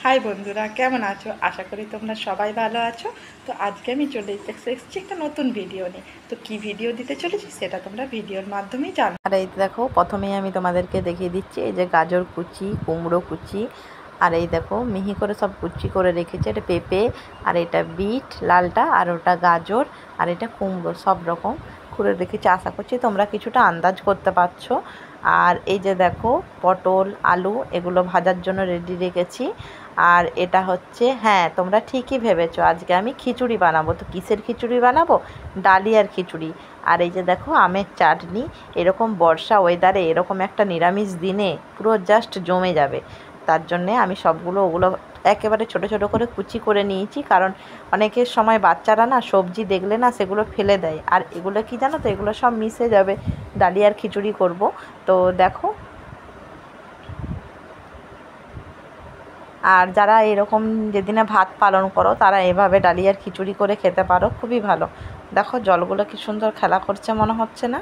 High বন্ধুরা, কেমন আছো? আশা করি তোমরা সবাই ভালো আছো। তো আজকে আমি চলে এসেছি একটা নতুন ভিডিও নিয়ে। তো কি ভিডিও দিতে চলেছি সেটা তোমরা ভিডিওর মাধ্যমেই জানো। আর এই দেখো, প্রথমেই আমি তোমাদেরকে দেখিয়ে দিচ্ছি এই যে গাজর কুচি, কুমড়ো কুচি, আর এই দেখো মিহি করে সব কুচি করে রেখেছে। এটা পেঁপে, আর এটা বিট লালটা, আর ওটা গাজর, আর এটা কুমড়ো, সব রকম করে রেখেছি। আশা করছি তোমরা কিছুটা আন্দাজ করতে পারছো। আর এই যে দেখো পটল, আলু এগুলো ভাজার জন্য রেডি রেখেছি। আর এটা হচ্ছে, হ্যাঁ তোমরা ঠিকই ভেবেছো, আজকে আমি খিচুড়ি বানাবো। তো কিসের খিচুড়ি বানাবো? ডালিয়ার খিচুড়ি। আর এই যে দেখো আমের চাটনি। এরকম বর্ষা ওয়েদারে এরকম একটা নিরামিষ দিনে পুরো জাস্ট জমে যাবে। তার জন্যে আমি ওগুলো একেবারে ছোট ছোট করে কুচি করে নিয়েছি, কারণ অনেকের সময় বাচ্চারা না সবজি দেখলে না সেগুলো ফেলে দেয়। আর এগুলো কি জানো তো, এগুলো সব মিশে যাবে, ডালিয়ার খিচুড়ি করব। তো দেখো, আর যারা এরকম যেদিনে ভাত পালন করো তারা এভাবে ডালিয়ার খিচুড়ি করে খেতে পারো, খুবই ভালো। দেখো জলগুলো কি সুন্দর খেলা করছে মনে হচ্ছে না?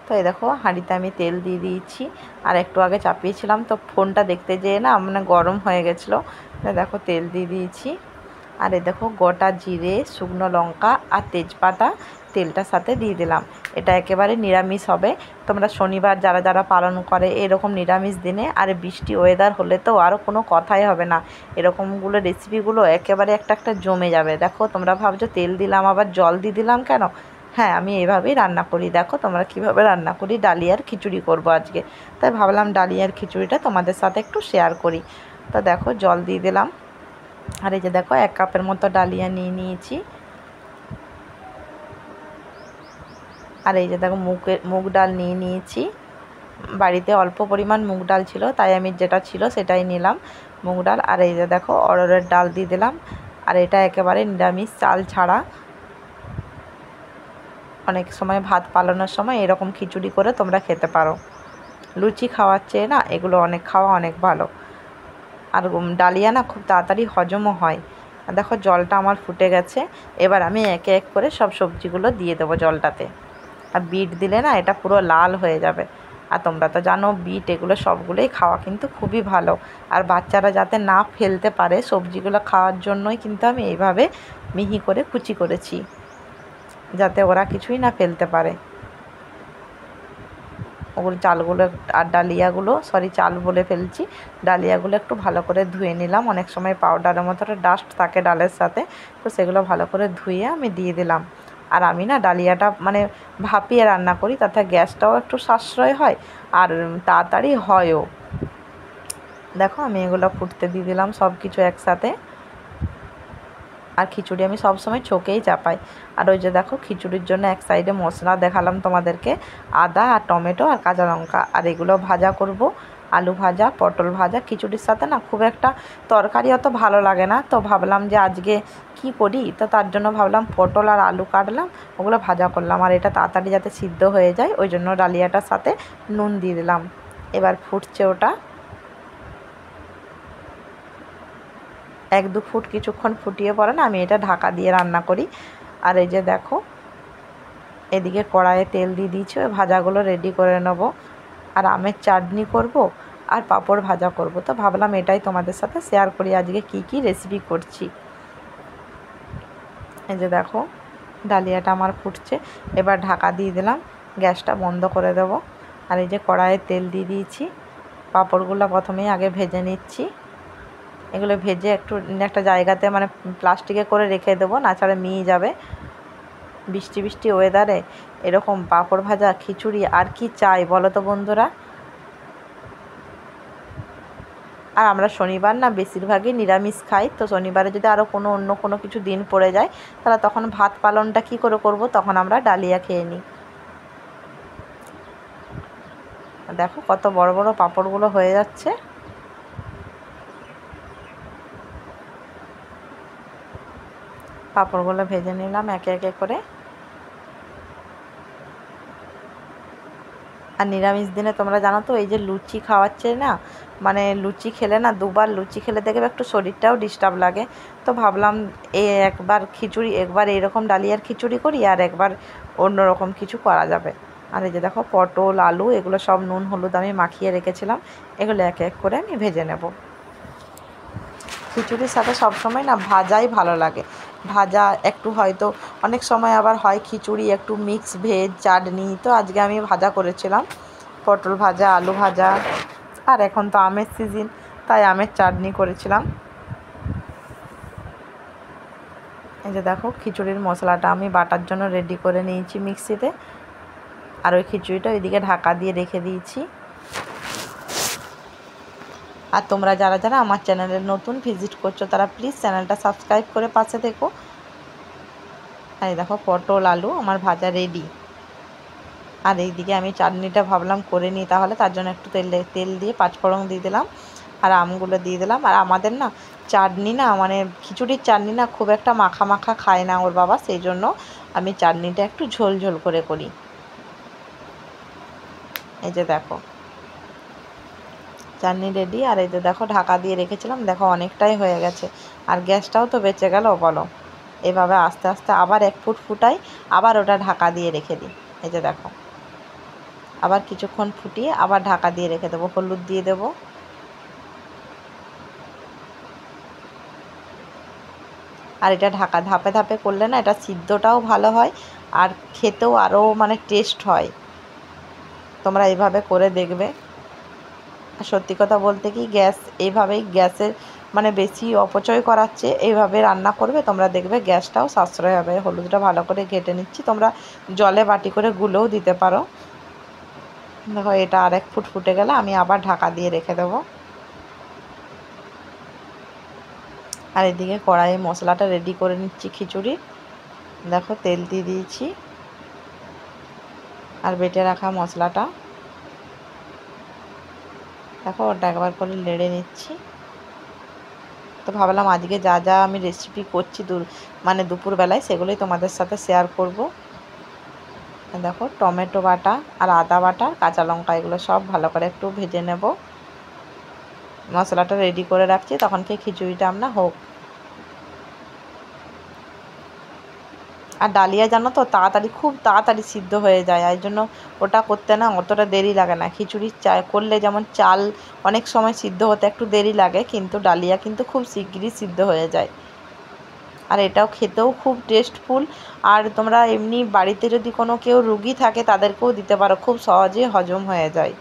তো এই দেখো হাঁড়িতে আমি তেল দিয়ে দিয়েছি, আর একটু আগে চাপিয়েছিলাম তো ফোনটা দেখতে যেয়ে না মানে গরম হয়ে গেছিলো। দেখো তেল দিয়ে দিয়েছি, আর এই দেখো গোটা জিরে, শুকনো লঙ্কা আর তেজপাতা তেলটার সাথে দিয়ে দিলাম। এটা একেবারে নিরামিষ হবে। তোমরা শনিবার যারা যারা পালন করে এরকম নিরামিষ দিনে, আর বৃষ্টি ওয়েদার হলে তো আরও কোনো কথাই হবে না। এরকমগুলো রেসিপিগুলো একেবারে একটা একটা জমে যাবে। দেখো তোমরা ভাবছো তেল দিলাম আবার জল দিয়ে দিলাম কেন? হ্যাঁ, আমি এভাবেই রান্না করি। দেখো তোমরা কীভাবে রান্না করি, ডালিয়ার খিচুড়ি করব আজকে, তাই ভাবলাম ডালিয়ার খিচুড়িটা তোমাদের সাথে একটু শেয়ার করি। তো দেখো জল দিয়ে দিলাম, আর এই যে দেখো 1 কাপের মতো ডালিয়া নিয়ে নিয়েছি। আর এই যে দেখো মুগ ডাল নিয়ে নিয়েছি। বাড়িতে অল্প পরিমাণ মুগ ডাল ছিল, তাই আমি যেটা ছিল সেটাই নিলাম, মুগ ডাল। আর এই যে দেখো অড়হরের ডাল দিয়ে দিলাম। আর এটা একেবারে নিরামিষ, চাল ছাড়া। অনেক সময় ভাত পালানোর সময় এরকম খিচুড়ি করে তোমরা খেতে পারো। লুচি খাওয়ার চেয়ে না এগুলো খাওয়া অনেক ভালো। আর ডালিয়া না খুব তাড়াতাড়ি হজমও হয়। দেখো জলটা আমার ফুটে গেছে। এবার আমি একে এক করে সব সবজিগুলো দিয়ে দেবো জলটাতে। আর বিট দিলে না এটা পুরো লাল হয়ে যাবে। আর তোমরা তো জানো বিট এগুলো সবগুলোই খাওয়া কিন্তু খুবই ভালো। আর বাচ্চারা যাতে না ফেলতে পারে সবজিগুলো খাওয়ার জন্যই কিন্তু আমি এইভাবে মিহি করে কুচি করেছি, যাতে ওরা কিছুই না ফেলতে পারে। ওগুলো চালগুলো আর ডালিয়াগুলো, চাল বলে ফেলছি, ডালিয়াগুলো একটু ভালো করে ধুয়ে নিলাম। অনেক সময় পাউডারের মতো একটা ডাস্ট থাকে ডালের সাথে, তো সেগুলো ভালো করে ধুয়ে আমি দিয়ে দিলাম। আর আমি না ডালিয়াটা মানে ভাপিয়ে রান্না করি, তাতে গ্যাসটাও একটু সাশ্রয় হয় আর তাড়াতাড়ি হয়ও। দেখো আমি এগুলো ফুটতে দিয়ে দিলাম সব কিছু একসাথে। আর খিচুড়ি আমি সবসময় ছোকেই চাপাই। আর ওই যে দেখো খিচুড়ির জন্য এক সাইডে মশলা দেখালাম তোমাদেরকে, আদা আর টমেটো আর কাঁচা লঙ্কা। আর এগুলো ভাজা করব, আলু ভাজা, পটল ভাজা। খিচুড়ির সাথে না খুব একটা তরকারি অত ভালো লাগে না, তো ভাবলাম যে আজকে কি করি, তো তার জন্য ভাবলাম পটল আর আলু কাটলাম, ওগুলো ভাজা করলাম। আর এটা তাড়াতাড়ি যাতে সিদ্ধ হয়ে যায় ওই জন্য ডালিয়াটার সাথে নুন দিয়ে দিলাম। এবার ফুটছে ওটা, 1-2 ফুট কিছুক্ষণ ফুটিয়ে পরে না আমি এটা ঢাকা দিয়ে রান্না করি। আর এই যে দেখো এদিকে কড়াইয়ে তেল দিয়ে দিয়েছি, ওই ভাজাগুলো রেডি করে নেব। আর আমের চাটনি করব আর পাঁপড় ভাজা করব। তো ভাবলাম এটাই তোমাদের সাথে শেয়ার করি আজকে কি কি রেসিপি করছি। এই যে দেখো ডালিয়াটা আমার ফুটছে, এবার ঢাকা দিয়ে দিলাম, গ্যাসটা বন্ধ করে দেব। আর এই যে কড়াইয়ে তেল দিয়ে দিয়েছি, পাঁপড়গুলো প্রথমেই আগে ভেজে নিচ্ছি। এগুলো ভেজে একটু একটা জায়গাতে মানে প্লাস্টিকে করে রেখে দেবো, নাছাড়া মিয়ে যাবে। বৃষ্টি বৃষ্টি ওয়েদারে এরকম পাঁপড় ভাজা খিচুড়ি আর কি চাই বলো তো বন্ধুরা। আর আমরা শনিবার না বেশিরভাগই নিরামিষ খাই, তো শনিবারে যদি আরও অন্য কোনো কিছু দিন পড়ে যায় তাহলে তখন ভাত পালনটা কী করে করব, তখন আমরা ডালিয়া খেয়ে নিই। দেখো কত বড় বড় পাঁপড়গুলো হয়ে যাচ্ছে। পাঁপড়গুলো ভেজে নিলাম একে একে করে। আর নিরামিষ দিনে তোমরা জানো তো এই যে লুচি খাওয়াচ্ছে না, মানে লুচি খেলে না, দুবার লুচি খেলে দেখবে একটু শরীরটাও ডিস্টার্ব লাগে। তো ভাবলাম একবার খিচুড়ি, একবার এরকম ডালিয়ার খিচুড়ি করি আর একবার অন্য রকম কিছু করা যাবে। আর এই যে দেখো পটল আলু এগুলো সব নুন হলুদ আমি মাখিয়ে রেখেছিলাম, এগুলো এক এক করে আমি ভেজে নেব। খিচুড়ির সাথে সবসময় না ভাজাই ভালো লাগে, ভাজা একটু হয়তো অনেক সময় আবার হয় খিচুড়ি একটু মিক্স ভেজ চাটনি, তো আজকে আমি ভাজা করেছিলাম, পটল ভাজা আলু ভাজা, আর এখন তো আমের সিজন তাই আমের চাটনি করেছিলাম। এই যে দেখো খিচুড়ির মশলাটা আমি বাটার জন্য রেডি করে নিয়েছি মিক্সিতে, আর ওই খিচুড়িটা ওইদিকে ঢাকা দিয়ে রেখে দিয়েছি। আর তোমরা যারা যারা আমার চ্যানেলে নতুন ভিজিট করছো তারা প্লিজ চ্যানেলটা সাবস্ক্রাইব করে পাশে থেকো। আর এই দেখো পটল আলু আমার ভাজা রেডি। আর এইদিকে আমি চাটনিটা ভাবলাম করে নিই, তাহলে তার জন্য একটু তেল দিয়ে পাঁচফোড়ন দিয়ে দিলাম আর আমগুলো দিয়ে দিলাম। আর আমাদের না চাটনি না মানে খিচুড়ির চাটনি না খুব একটা মাখা মাখা খায় না ওর বাবা, সেই জন্য আমি চাটনিটা একটু ঝোল ঝোল করে করি। এই যে দেখো চাটনি রেডি। আর এই যে দেখো ঢাকা দিয়ে রেখেছিলাম, দেখো অনেকটাই হয়ে গেছে আর গ্যাসটাও তো বেঁচে গেল বলো। এভাবে আস্তে আস্তে আবার এক ফুট ফুটাই, আবার ওটা ঢাকা দিয়ে রেখে দিই। এই যে দেখো আবার কিছুক্ষণ ফুটিয়ে আবার ঢাকা দিয়ে রেখে দেবো, হলুদ দিয়ে দেবো। আর এটা ঢাকা ধাপে ধাপে করলে না এটা সিদ্ধটাও ভালো হয় আর খেতেও আরও মানে টেস্ট হয়। তোমরা এইভাবে করে দেখবে। আর সত্যি কথা বলতে কি এইভাবেই গ্যাসের মানে বেশি অপচয় করাচ্ছে, এইভাবে রান্না করবে তোমরা দেখবে গ্যাসটাও সাশ্রয় হবে। হলুদটা ভালো করে ঘেটে নিচ্ছি, তোমরা জলে বাটি করে গুলেও দিতে পারো। দেখো এটা আর এক ফুট ফুটে গেলে আমি আবার ঢাকা দিয়ে রেখে দেবো। আর এদিকে কড়াইয়ে মশলাটা রেডি করে নিচ্ছি খিচুড়ি। দেখো তেল দিয়ে দিয়েছি আর বেটে রাখা মশলাটা দেখো ওটা একবার করে নেড়ে নিচ্ছি। তো ভাবলাম আজকে যা যা আমি রেসিপি করছি মানে দুপুরবেলায় সেগুলোই তোমাদের সাথে শেয়ার করব। দেখো টমেটো বাটা আর আদা বাটা কাঁচা লঙ্কা এগুলো সব ভালো করে একটু ভেজে নেব। মশলাটা রেডি করে রাখছি তখনকে খিচুড়িটা আমরা হোক। আর ডালিয়া জানো তো তাড়াতাড়ি খুব তাড়াতাড়ি সিদ্ধ হয়ে যায়, এই জন্য ওটা করতে না অতটা দেরি লাগে না। খিচুড়ির করলে যেমন চাল অনেক সময় সিদ্ধ হতে একটু দেরি লাগে, কিন্তু ডালিয়া কিন্তু খুব শিগগিরই সিদ্ধ হয়ে যায়। আর এটাও খেতেও খুব টেস্টফুল। আর তোমরা এমনি বাড়িতে যদি কোনো কেউ রুগী থাকে তাদেরকেও দিতে পারো, খুব সহজে হজম হয়ে যায়।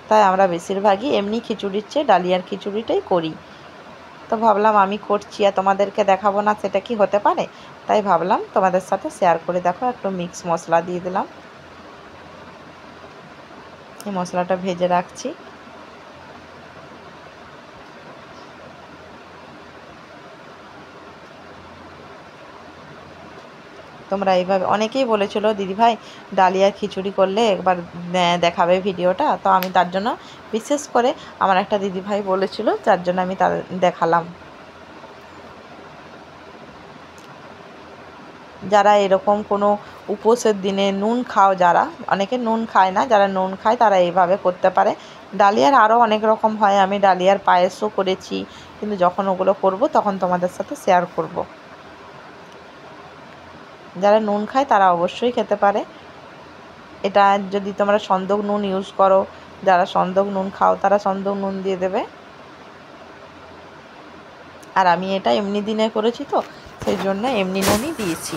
তাই আমরা বেশিরভাগই এমনি খিচুড়ির চেয়ে ডালিয়ার খিচুড়িটাই করি। তো ভাবলাম আমি করছি আর তোমাদেরকে দেখাবো না, সেটা কি হতে পারে, তাই ভাবলাম তোমাদের সাথে শেয়ার করে। দেখো একটু মিক্স মশলা দিয়ে দিলাম, এই মশলাটা ভেজে রাখছি। তোমরা এইভাবে অনেকেই বলেছিল দিদিভাই ডালিয়ার খিচুড়ি করলে একবার দেখাবে ভিডিওটা, তো আমি তার জন্য বিশেষ করে আমার একটা দিদিভাই বলেছিল যার জন্য আমি তার দেখালাম। যারা এরকম কোনো উপোসের দিনে নুন খাও, যারা অনেকে নুন খায় না, যারা নুন খায় তারা এইভাবে করতে পারে। ডালিয়ার আরও অনেক রকম হয়, আমি ডালিয়ার পায়েসও করেছি, কিন্তু যখন ওগুলো করব তখন তোমাদের সাথে শেয়ার করব। যারা নুন খায় তারা অবশ্যই খেতে পারে। এটা যদি তোমরা সন্দক নুন ইউজ করো, যারা সন্দক নুন খাও তারা সন্দক নুন দিয়ে দেবে। আর আমি এটা এমনি দিনে করেছি তো সেই জন্য এমনি নুনই দিয়েছি।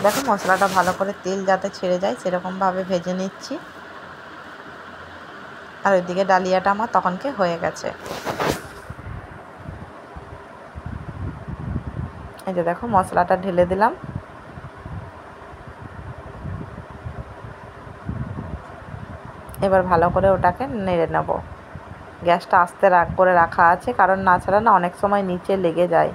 দেখো মশলাটা ভালো করে তেল যাতে ছেড়ে যায় সেরকমভাবে ভেজে নিচ্ছি। আর ওইদিকে ডালিয়াটা আমার তখনকে হয়ে গেছে। এই যে দেখো মশলাটা ঢেলে দিলাম। এবার ভালো করে ওটাকে নেড়ে নেব। গ্যাসটা আস্তে করে রাখা আছে, কারণ না ছাড়া না অনেক সময় নিচে লেগে যায়।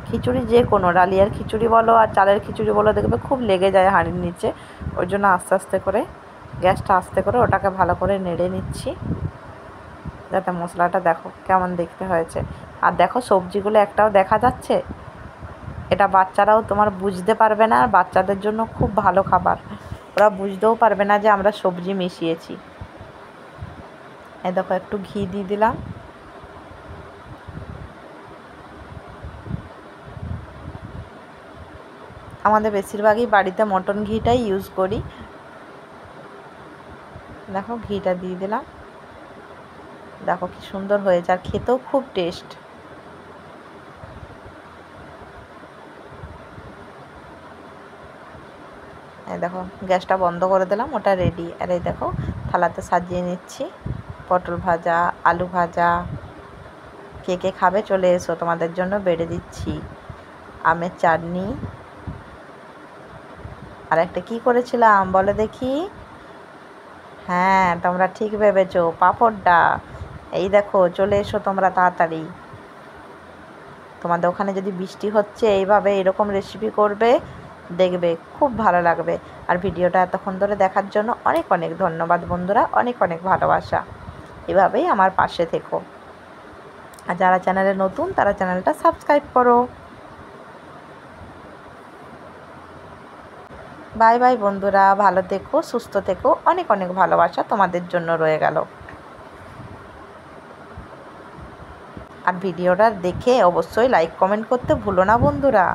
খিচুড়ি যে কোনো ডালিয়ার খিচুড়ি বলো আর চালের খিচুড়ি বলো দেখবে খুব লেগে যায় হাঁড়ির নিচে, ওই জন্য আস্তে আস্তে করে গ্যাসটা আস্তে করে ওটাকে ভালো করে নেড়ে নিচ্ছি যাতে মশলাটা দেখো কেমন দেখতে হয়েছে। আর দেখো সবজিগুলো একটাও দেখা যাচ্ছে, এটা বাচ্চারাও তোমার বুঝতে পারবে না, আর বাচ্চাদের জন্য খুব ভালো খাবার, ওরা বুঝতেও পারবে না যে আমরা সবজি মিশিয়েছি। এই দেখো একটু ঘি দিয়ে দিলাম। আমাদের বেশিরভাগই বাড়িতে মটন ঘিটাই ইউজ করি, দেখো ঘিটা দিয়ে দিলাম, দেখো কি সুন্দর হয়েছে আর খেতেও খুব টেস্ট। এই দেখো গ্যাসটা বন্ধ করে দিলাম, ওটা রেডি। আর এই দেখো থালাতে সাজিয়ে নিচ্ছি পটল ভাজা, আলু ভাজা। কে কে খাবে চলে এসো, তোমাদের জন্য বেড়ে দিচ্ছি। আমের চাটনি, আর একটা কী করেছিলাম বলে দেখি? হ্যাঁ তোমরা ঠিক ভেবেছো, পাঁপড়টা। এই দেখো চলে এসো তোমরা তাড়াতাড়ি। তোমাদের ওখানে যদি বৃষ্টি হচ্ছে এইভাবে এরকম রেসিপি করবে, দেখবে খুব ভালো লাগবে। আর ভিডিওটা এতক্ষণ ধরে দেখার জন্য অনেক অনেক ধন্যবাদ বন্ধুরা, অনেক অনেক ভালোবাসা। এভাবেই আমার পাশে থেকো। আর যারা চ্যানেলে নতুন তারা চ্যানেলটা সাবস্ক্রাইব করো। বাই বাই বন্ধুরা, ভালো থেকো, সুস্থ থেকো, অনেক অনেক ভালোবাসা তোমাদের জন্য রয়ে গেল। আর ভিডিওটা দেখে অবশ্যই লাইক কমেন্ট করতে ভুলো না বন্ধুরা।